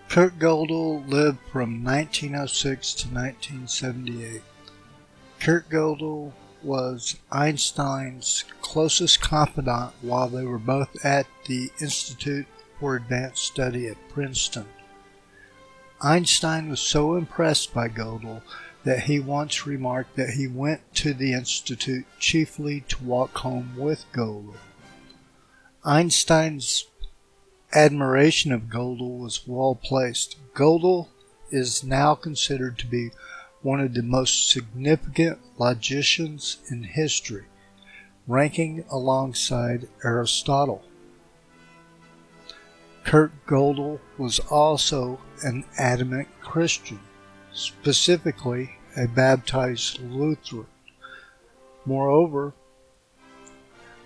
Kurt Gödel lived from 1906 to 1978. Kurt Gödel was Einstein's closest confidant while they were both at the Institute for Advanced Study at Princeton. Einstein was so impressed by Gödel that he once remarked that he went to the Institute chiefly to walk home with Gödel. Einstein's admiration of Gödel was well placed. Gödel is now considered to be one of the most significant logicians in history, ranking alongside Aristotle. Kurt Gödel was also an adamant Christian, specifically a baptized Lutheran. Moreover,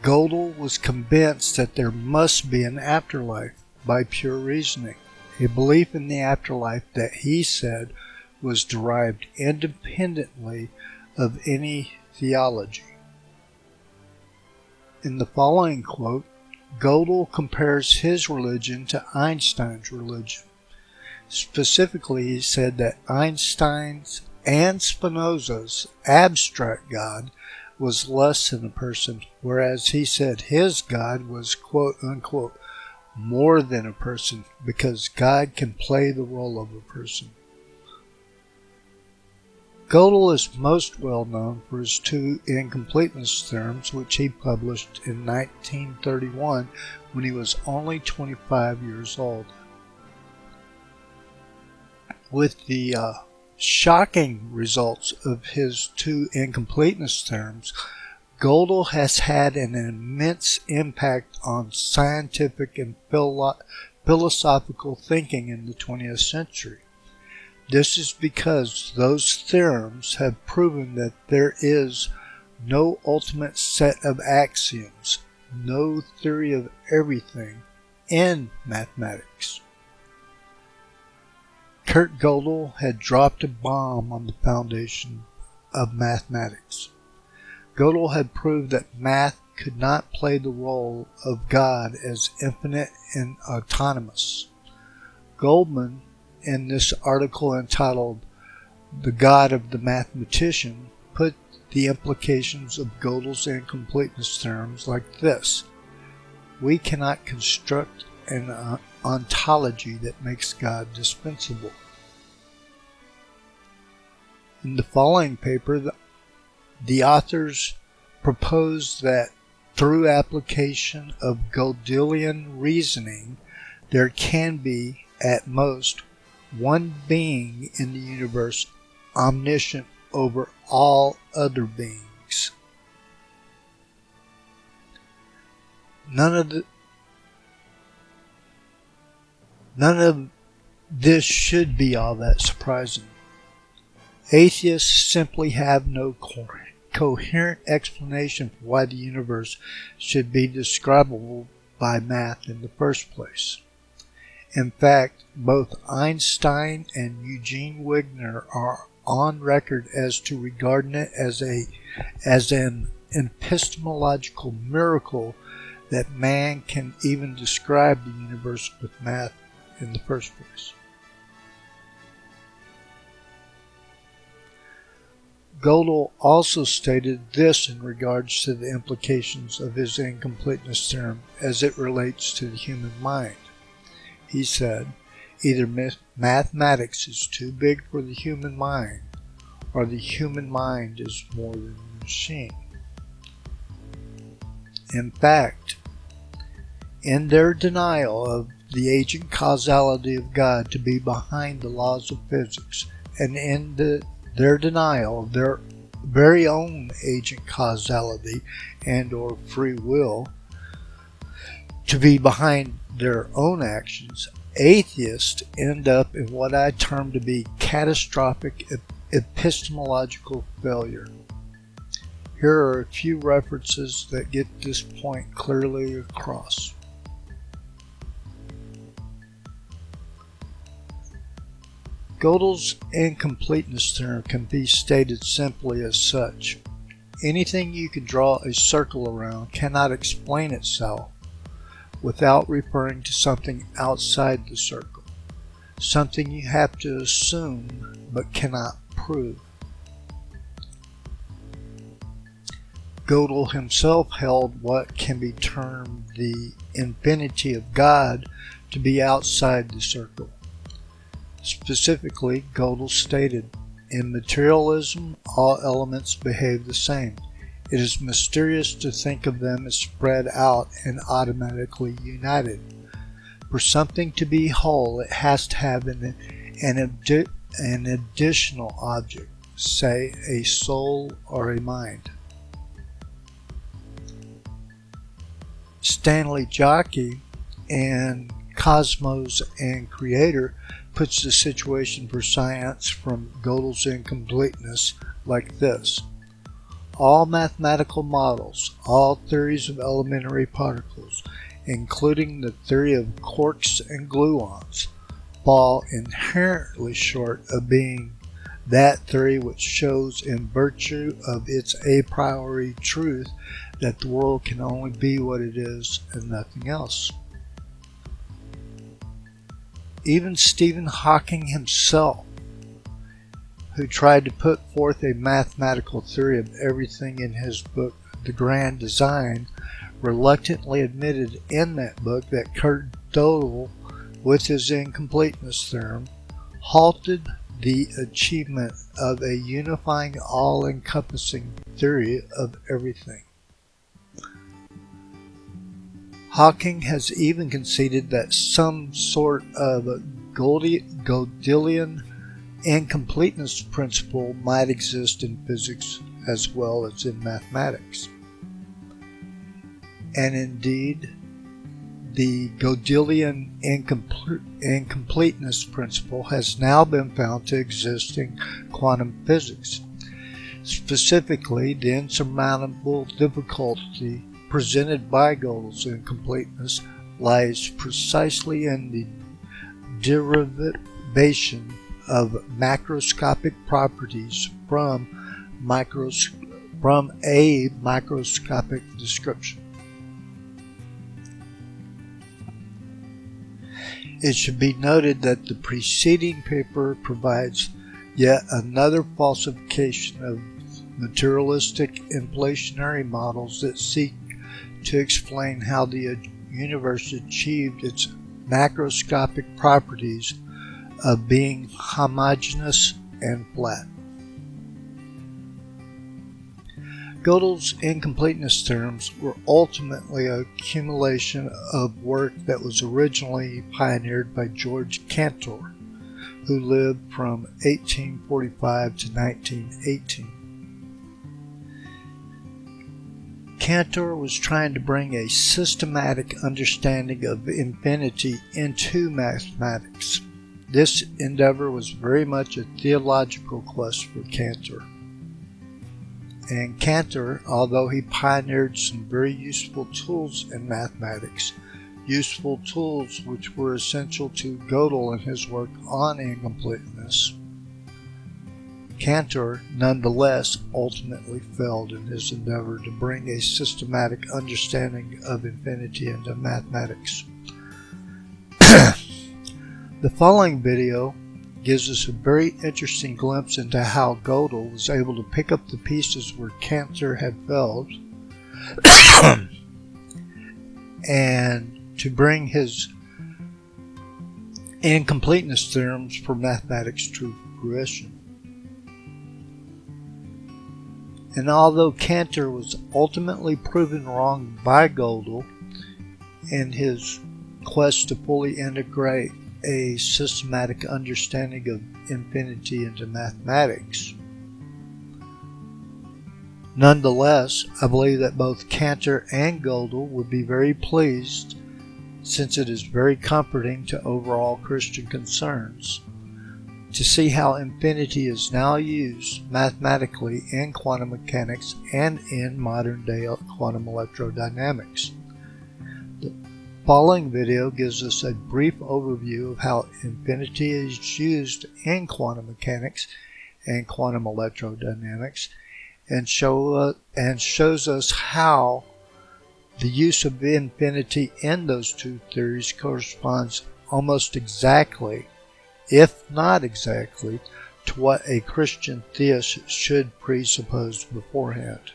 Gödel was convinced that there must be an afterlife by pure reasoning, a belief in the afterlife that he said was derived independently of any theology. In the following quote, Gödel compares his religion to Einstein's religion. Specifically, he said that Einstein's and Spinoza's abstract God was less than a person, whereas he said his God was quote-unquote more than a person because God can play the role of a person. Gödel is most well known for his two incompleteness theorems, which he published in 1931 when he was only 25 years old. With the shocking results of his two incompleteness theorems, Gödel has had an immense impact on scientific and philosophical thinking in the 20th century. This is because those theorems have proven that there is no ultimate set of axioms, no theory of everything in mathematics. Kurt Gödel had dropped a bomb on the foundation of mathematics. Gödel had proved that math could not play the role of God as infinite and autonomous. Goldman, in this article entitled "The God of the Mathematician," put the implications of Gödel's incompleteness theorems like this: we cannot construct an ontology that makes God dispensable. In the following paper, the authors propose that through application of Gödelian reasoning, there can be, at most, one being in the universe omniscient over all other beings. None of this should be all that surprising. Atheists simply have no coherent explanation for why the universe should be describable by math in the first place. In fact, both Einstein and Eugene Wigner are on record as to regarding it as an epistemological miracle that man can even describe the universe with math in the first place. Gödel also stated this in regards to the implications of his incompleteness theorem as it relates to the human mind. He said, either mathematics is too big for the human mind, or the human mind is more than a machine. In fact, in their denial of the agent causality of God to be behind the laws of physics, and in their denial of their very own agent causality and or free will to be behind their own actions, atheists end up in what I term to be catastrophic epistemological failure. Here are a few references that get this point clearly across. Gödel's incompleteness theorem can be stated simply as such. Anything you can draw a circle around cannot explain itself without referring to something outside the circle. something you have to assume but cannot prove. Gödel himself held what can be termed the infinity of God to be outside the circle. Specifically, Gödel stated, "In materialism, all elements behave the same. It is mysterious to think of them as spread out and automatically united. For something to be whole, it has to have an additional object, say a soul or a mind." Stanley Jockey in Cosmos and Creator puts the situation for science from Gödel's Incompleteness like this. All mathematical models, all theories of elementary particles, including the theory of quarks and gluons, fall inherently short of being that theory which shows in virtue of its a priori truth that the world can only be what it is and nothing else. Even Stephen Hawking himself, who tried to put forth a mathematical theory of everything in his book The Grand Design, reluctantly admitted in that book that Gödel, with his incompleteness theorem, halted the achievement of a unifying, all-encompassing theory of everything. Hawking has even conceded that some sort of Gödelian incompleteness principle might exist in physics as well as in mathematics. And indeed, the Gödelian incompleteness principle has now been found to exist in quantum physics. Specifically, the insurmountable difficulty presented by Gödel's incompleteness lies precisely in the derivation of macroscopic properties from a microscopic description. It should be noted that the preceding paper provides yet another falsification of materialistic inflationary models that seek to explain how the universe achieved its macroscopic properties of being homogeneous and flat. Gödel's incompleteness theorems were ultimately a accumulation of work that was originally pioneered by George Cantor, who lived from 1845 to 1918. Cantor was trying to bring a systematic understanding of infinity into mathematics. This endeavor was very much a theological quest for Cantor. And Cantor, although he pioneered some very useful tools in mathematics, useful tools which were essential to Gödel in his work on incompleteness, Cantor nonetheless ultimately failed in his endeavor to bring a systematic understanding of infinity into mathematics. The following video gives us a very interesting glimpse into how Gödel was able to pick up the pieces where Cantor had failed and to bring his incompleteness theorems for mathematics to fruition. And although Cantor was ultimately proven wrong by Gödel in his quest to fully integrate a systematic understanding of infinity into mathematics, nonetheless, I believe that both Cantor and Gödel would be very pleased, since it is very comforting to overall Christian concerns, to see how infinity is now used mathematically in quantum mechanics and in modern-day quantum electrodynamics. The following video gives us a brief overview of how infinity is used in quantum mechanics and quantum electrodynamics, and shows us how the use of infinity in those two theories corresponds almost exactly if not exactly, to what a Christian theist should presuppose beforehand.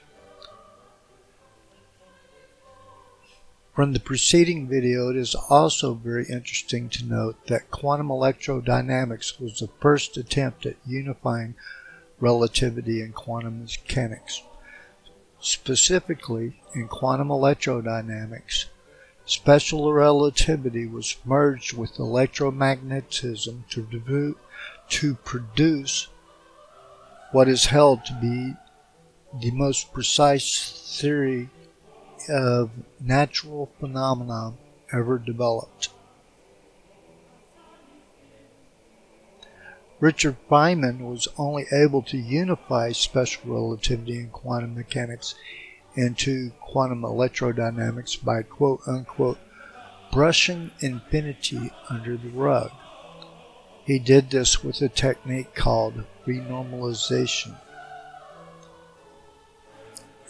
From the preceding video, it is also very interesting to note that quantum electrodynamics was the first attempt at unifying relativity and quantum mechanics. Specifically, in quantum electrodynamics, special relativity was merged with electromagnetism to produce what is held to be the most precise theory of natural phenomena ever developed. Richard Feynman was only able to unify special relativity and quantum mechanics into quantum electrodynamics by quote-unquote brushing infinity under the rug. He did this with a technique called renormalization.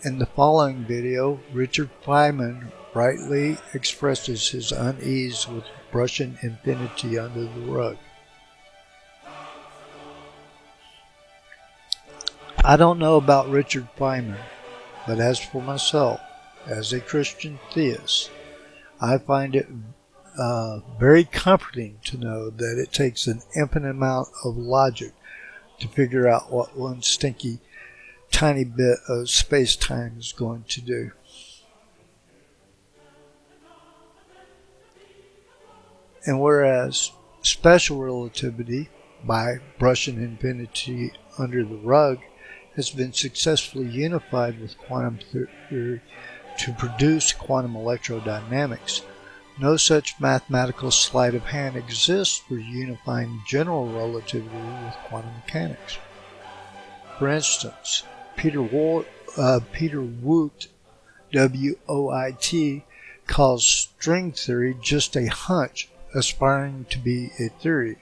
In the following video, Richard Feynman rightly expresses his unease with brushing infinity under the rug. I don't know about Richard Feynman, but as for myself, as a Christian theist, I find it very comforting to know that it takes an infinite amount of logic to figure out what one stinky tiny bit of space-time is going to do. And whereas special relativity, by brushing infinity under the rug, has been successfully unified with quantum theory to produce quantum electrodynamics, no such mathematical sleight of hand exists for unifying general relativity with quantum mechanics. For instance, Peter Wout, W-O-I-T, calls string theory just a hunch aspiring to be a theory.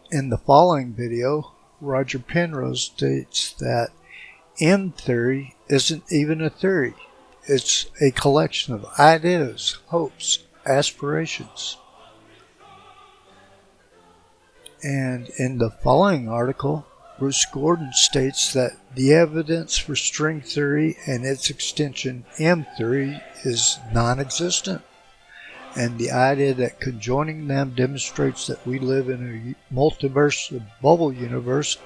In the following video, Roger Penrose states that M theory isn't even a theory. It's a collection of ideas, hopes, aspirations. And in the following article, Bruce Gordon states that the evidence for string theory and its extension M theory is non-existent, and the idea that conjoining them demonstrates that we live in a multiverse, a bubble universe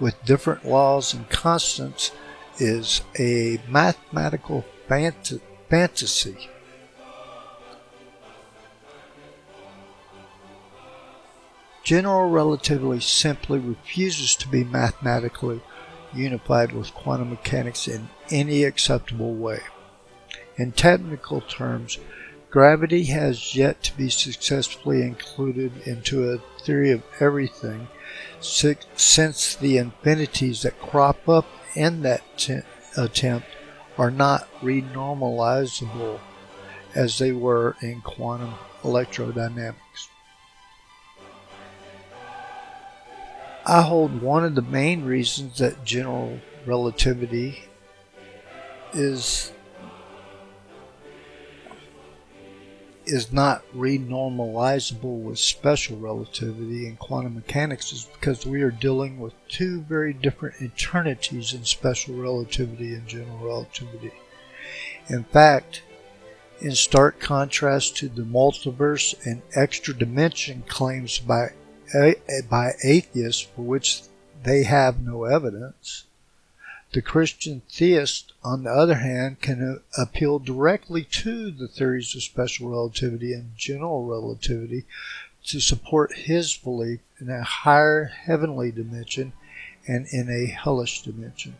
with different laws and constants is a mathematical fantasy. General relativity simply refuses to be mathematically unified with quantum mechanics in any acceptable way. In technical terms, gravity has yet to be successfully included into a theory of everything, since the infinities that crop up in that attempt are not renormalizable as they were in quantum electrodynamics. I hold one of the main reasons that general relativity is not renormalizable with special relativity in quantum mechanics is because we are dealing with two very different eternities in special relativity and general relativity. In fact, in stark contrast to the multiverse and extra dimension claims by atheists for which they have no evidence, the Christian theist, on the other hand, can appeal directly to the theories of special relativity and general relativity to support his belief in a higher heavenly dimension and in a hellish dimension.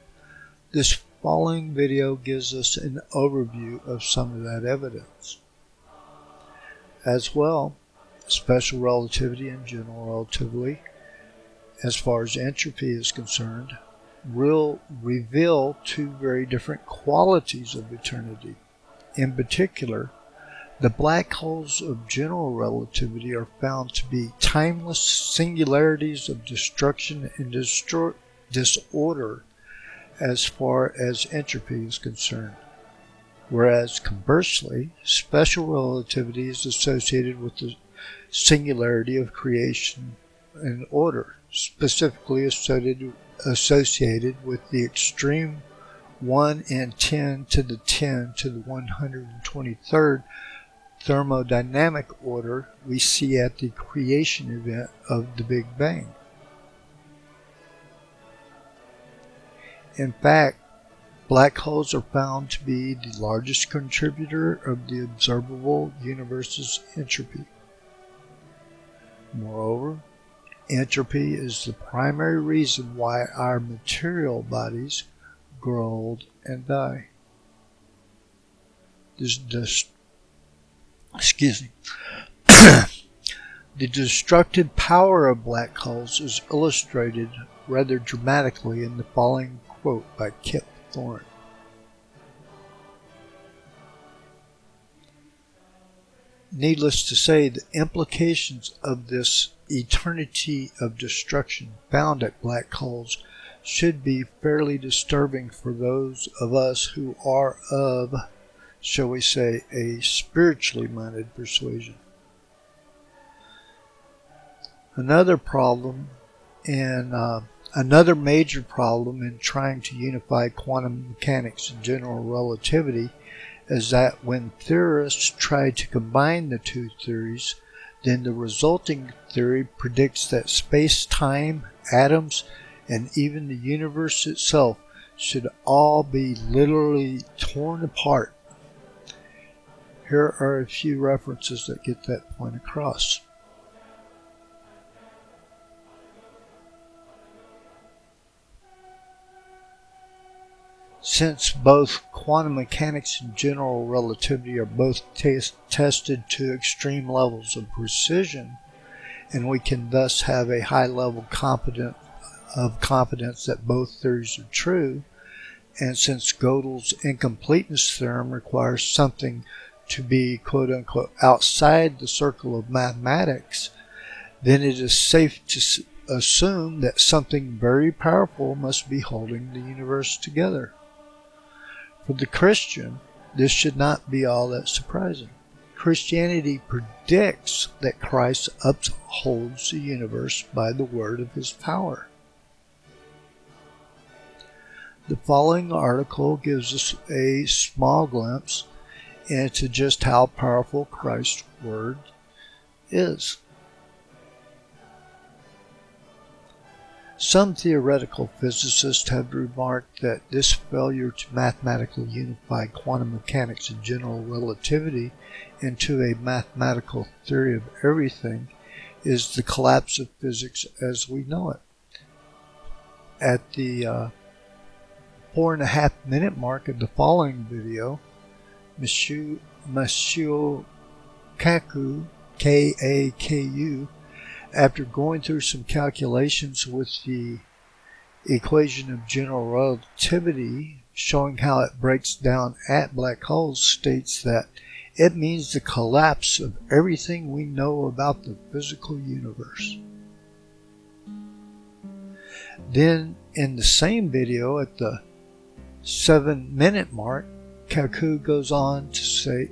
This following video gives us an overview of some of that evidence. As well, special relativity and general relativity, as far as entropy is concerned, will reveal two very different qualities of eternity. In particular, the black holes of general relativity are found to be timeless singularities of destruction and disorder as far as entropy is concerned, whereas conversely, special relativity is associated with the singularity of creation and order, specifically associated with the extreme 1 in 10 to the 10 to the 123rd thermodynamic order we see at the creation event of the Big Bang. In fact, black holes are found to be the largest contributor of the observable universe's entropy. Moreover, entropy is the primary reason why our material bodies grow old and die. The destructive power of black holes is illustrated rather dramatically in the following quote by Kip Thorne. Needless to say, the implications of this eternity of destruction found at black holes should be fairly disturbing for those of us who are of, shall we say, a spiritually minded persuasion. Another major problem in trying to unify quantum mechanics and general relativity is that when theorists try to combine the two theories, then the resulting theory predicts that space-time, atoms, and even the universe itself should all be literally torn apart. Here are a few references that get that point across. Since both quantum mechanics and general relativity are both tested to extreme levels of precision, and we can thus have a high level of confidence that both theories are true, and since Gödel's incompleteness theorem requires something to be quote-unquote outside the circle of mathematics, then it is safe to assume that something very powerful must be holding the universe together. For the Christian, this should not be all that surprising. Christianity predicts that Christ upholds the universe by the word of his power. The following article gives us a small glimpse into just how powerful Christ's word is. Some theoretical physicists have remarked that this failure to mathematically unify quantum mechanics and general relativity into a mathematical theory of everything is the collapse of physics as we know it. At the 4.5 minute mark of the following video, Monsieur Kaku, K-A-K-U, after going through some calculations with the equation of general relativity, showing how it breaks down at black holes, states that it means the collapse of everything we know about the physical universe. Then, in the same video, at the 7 minute mark, Kaku goes on to say,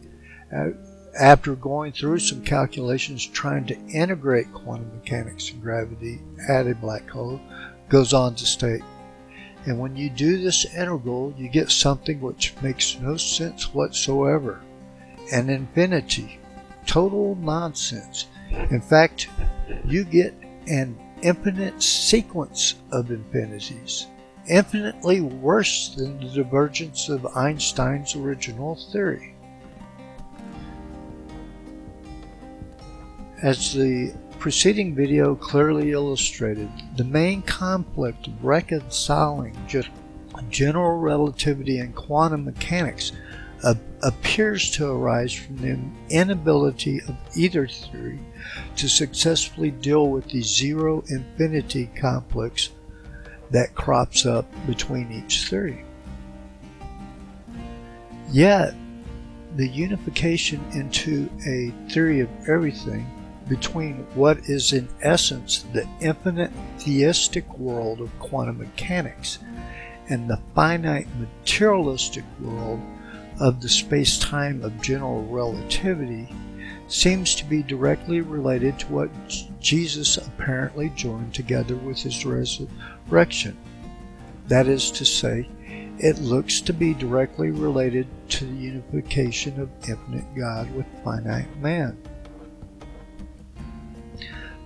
after going through some calculations trying to integrate quantum mechanics and gravity at a black hole, goes on to state, and when you do this integral, you get something which makes no sense whatsoever. An infinity. Total nonsense. In fact, you get an infinite sequence of infinities, infinitely worse than the divergence of Einstein's original theory. As the preceding video clearly illustrated, the main conflict of reconciling general relativity and quantum mechanics appears to arise from the inability of either theory to successfully deal with the zero-infinity conflicts that crops up between each theory. Yet, the unification into a theory of everything between what is in essence the infinite theistic world of quantum mechanics and the finite materialistic world of the space-time of general relativity seems to be directly related to what Jesus apparently joined together with his resurrection. That is to say, it looks to be directly related to the unification of infinite God with finite man.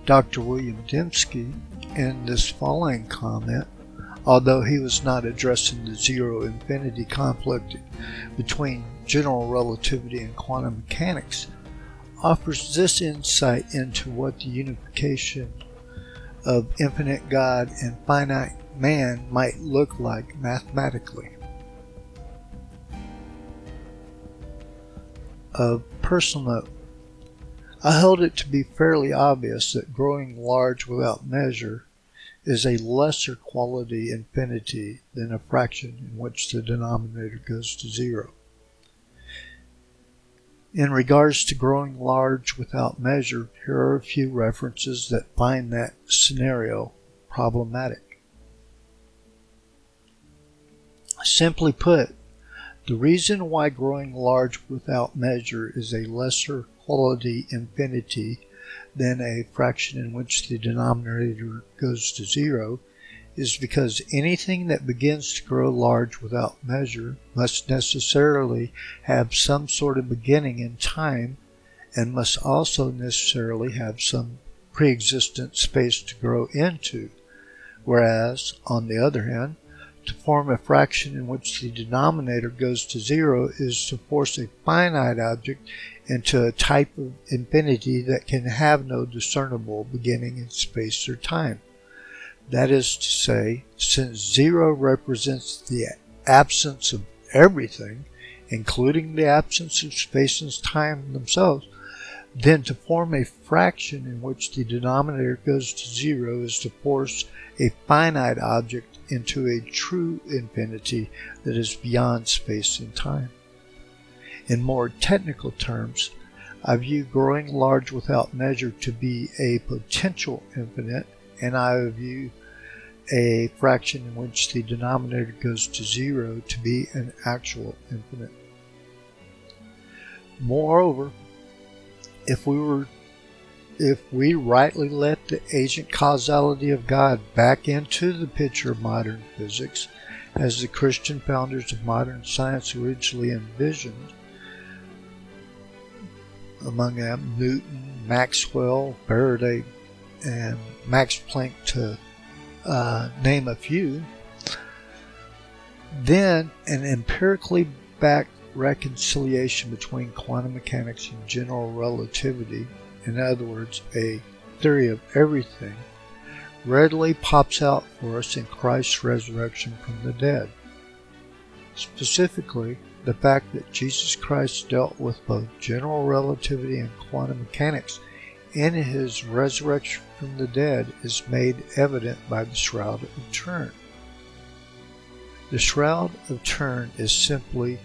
Dr. William Dembski, in this following comment, although he was not addressing the zero-infinity conflict between general relativity and quantum mechanics, offers this insight into what the unification of infinite God and finite man might look like mathematically. Of personal note, I held it to be fairly obvious that growing large without measure is a lesser quality infinity than a fraction in which the denominator goes to zero. In regards to growing large without measure, here are a few references that find that scenario problematic. Simply put, the reason why growing large without measure is a lesser quality infinity than a fraction in which the denominator goes to zero is because anything that begins to grow large without measure must necessarily have some sort of beginning in time and must also necessarily have some pre-existent space to grow into, whereas, on the other hand, to form a fraction in which the denominator goes to zero is to force a finite object into a type of infinity that can have no discernible beginning in space or time. That is to say, since zero represents the absence of everything, including the absence of space and time themselves, then to form a fraction in which the denominator goes to zero is to force a finite object into a true infinity that is beyond space and time. In more technical terms, I view growing large without measure to be a potential infinite, and I view a fraction in which the denominator goes to zero to be an actual infinite. Moreover, if we rightly let the agent causality of God back into the picture of modern physics, as the Christian founders of modern science originally envisioned, among them Newton, Maxwell, Faraday, and Max Planck, to name a few, then an empirically backed reconciliation between quantum mechanics and general relativity, in other words, a theory of everything, readily pops out for us in Christ's resurrection from the dead. Specifically, the fact that Jesus Christ dealt with both general relativity and quantum mechanics in his resurrection from the dead is made evident by the Shroud of Turin. The Shroud of Turin is simply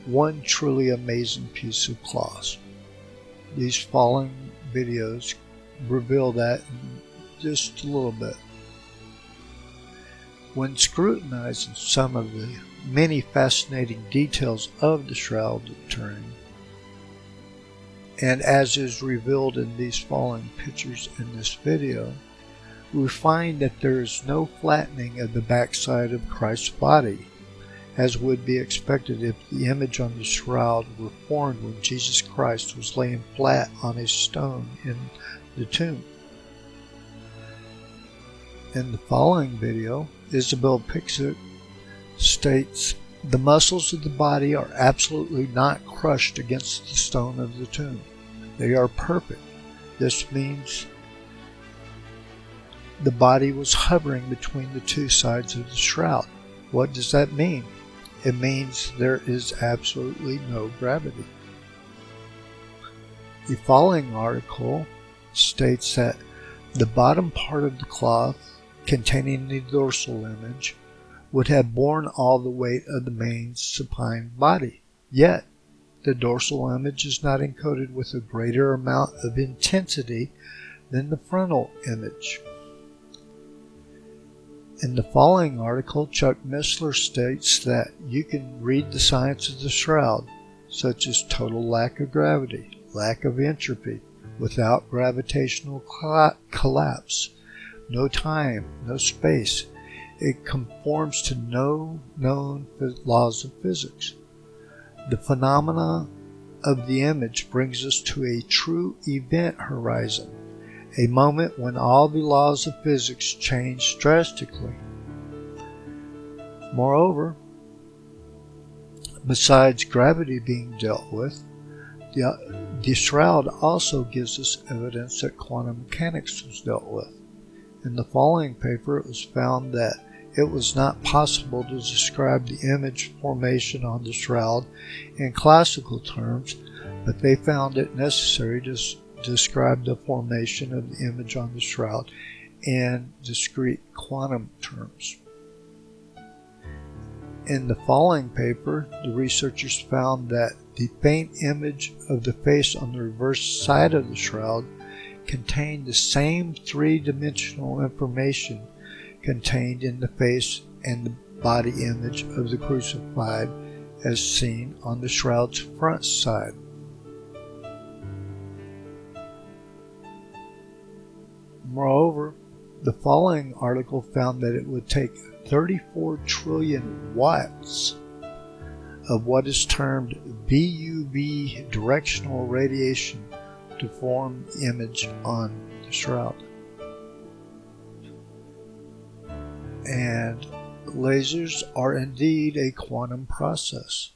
one truly amazing piece of cloth. These following videos reveal that in just a little bit. When scrutinizing some of the many fascinating details of the Shroud of Turin, and as is revealed in these following pictures in this video, we find that there is no flattening of the backside of Christ's body, as would be expected if the image on the shroud were formed when Jesus Christ was laying flat on a stone in the tomb. In the following video, Isabel Pixit states, "The muscles of the body are absolutely not crushed against the stone of the tomb. They are perfect. This means the body was hovering between the two sides of the shroud." What does that mean? It means there is absolutely no gravity. The following article states that the bottom part of the cloth containing the dorsal image would have borne all the weight of the main supine body. Yet, the dorsal image is not encoded with a greater amount of intensity than the frontal image. In the following article, Chuck Missler states that you can read the science of the shroud, such as total lack of gravity, lack of entropy, without gravitational collapse, no time, no space. It conforms to no known laws of physics. The phenomena of the image brings us to a true event horizon, a moment when all the laws of physics change drastically. Moreover, besides gravity being dealt with, the Shroud also gives us evidence that quantum mechanics was dealt with. In the following paper, it was found that it was not possible to describe the image formation on the Shroud in classical terms, but they found it necessary to describe the formation of the image on the Shroud in discrete quantum terms. In the following paper, the researchers found that the faint image of the face on the reverse side of the Shroud contained the same three-dimensional information contained in the face and the body image of the crucified as seen on the Shroud's front side. Moreover, the following article found that it would take 34 trillion watts of what is termed VUV directional radiation to form the image on the Shroud. And lasers are indeed a quantum process.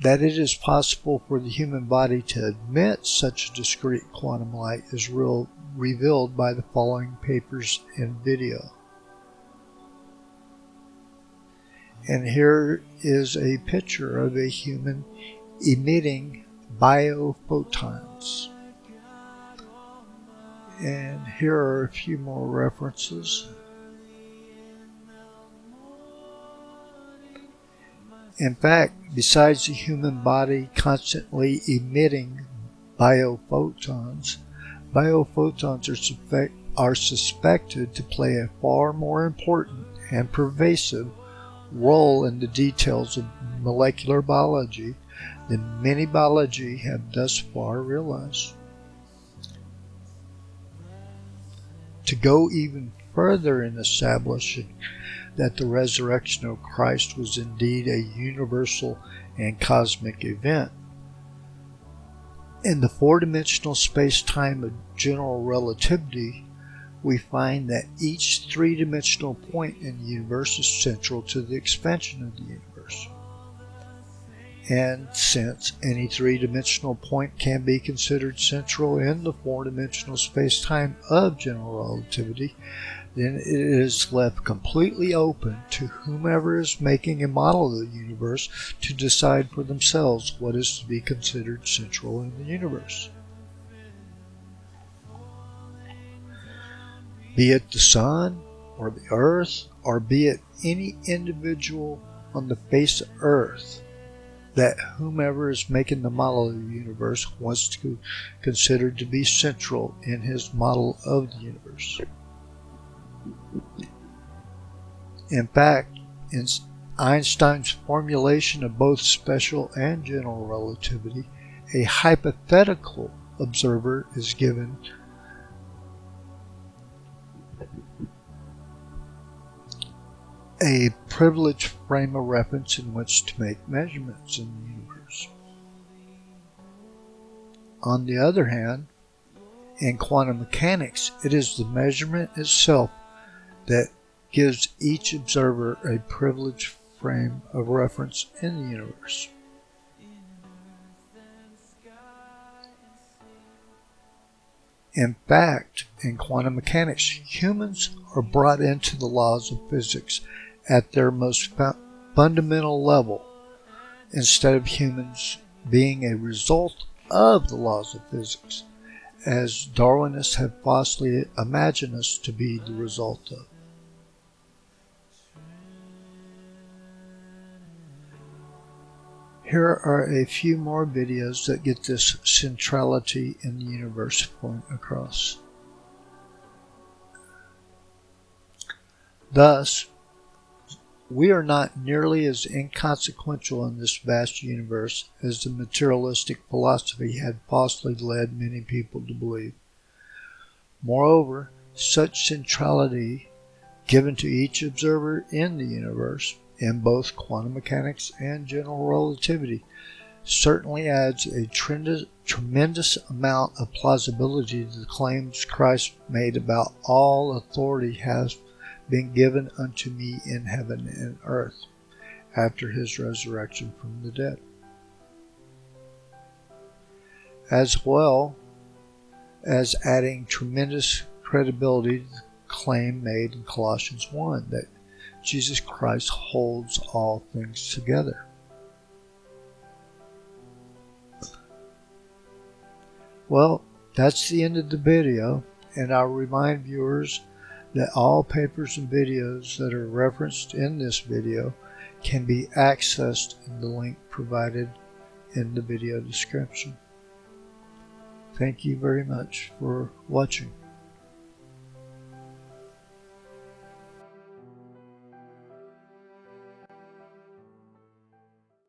That it is possible for the human body to emit such a discrete quantum light is revealed by the following papers and video. And here is a picture of a human emitting biophotons. And here are a few more references. In fact, besides the human body constantly emitting biophotons, are suspected to play a far more important and pervasive role in the details of molecular biology than many biology have thus far realized. To go even further in establishing that the resurrection of Christ was indeed a universal and cosmic event, in the four-dimensional space-time of general relativity, we find that each three-dimensional point in the universe is central to the expansion of the universe. And since any three-dimensional point can be considered central in the four-dimensional space-time of general relativity, then it is left completely open to whomever is making a model of the universe to decide for themselves what is to be considered central in the universe. Be it the sun, or the earth, or be it any individual on the face of earth, that whomever is making the model of the universe wants to consider to be central in his model of the universe. In fact, in Einstein's formulation of both special and general relativity, a hypothetical observer is given a privileged frame of reference in which to make measurements in the universe. On the other hand, in quantum mechanics, it is the measurement itself that gives each observer a privileged frame of reference in the universe. In fact, in quantum mechanics, humans are brought into the laws of physics at their most fundamental level, instead of humans being a result of the laws of physics, as Darwinists have falsely imagined us to be the result of. Here are a few more videos that get this centrality in the universe point across. We are not nearly as inconsequential in this vast universe as the materialistic philosophy had falsely led many people to believe. Moreover, such centrality given to each observer in the universe, in both quantum mechanics and general relativity, certainly adds a tremendous amount of plausibility to the claims Christ made about all authority has been given unto me in heaven and earth after his resurrection from the dead, as well as adding tremendous credibility to the claim made in Colossians 1 that Jesus Christ holds all things together. Well, that's the end of the video, and I'll remind viewers that all papers and videos that are referenced in this video can be accessed in the link provided in the video description. Thank you very much for watching.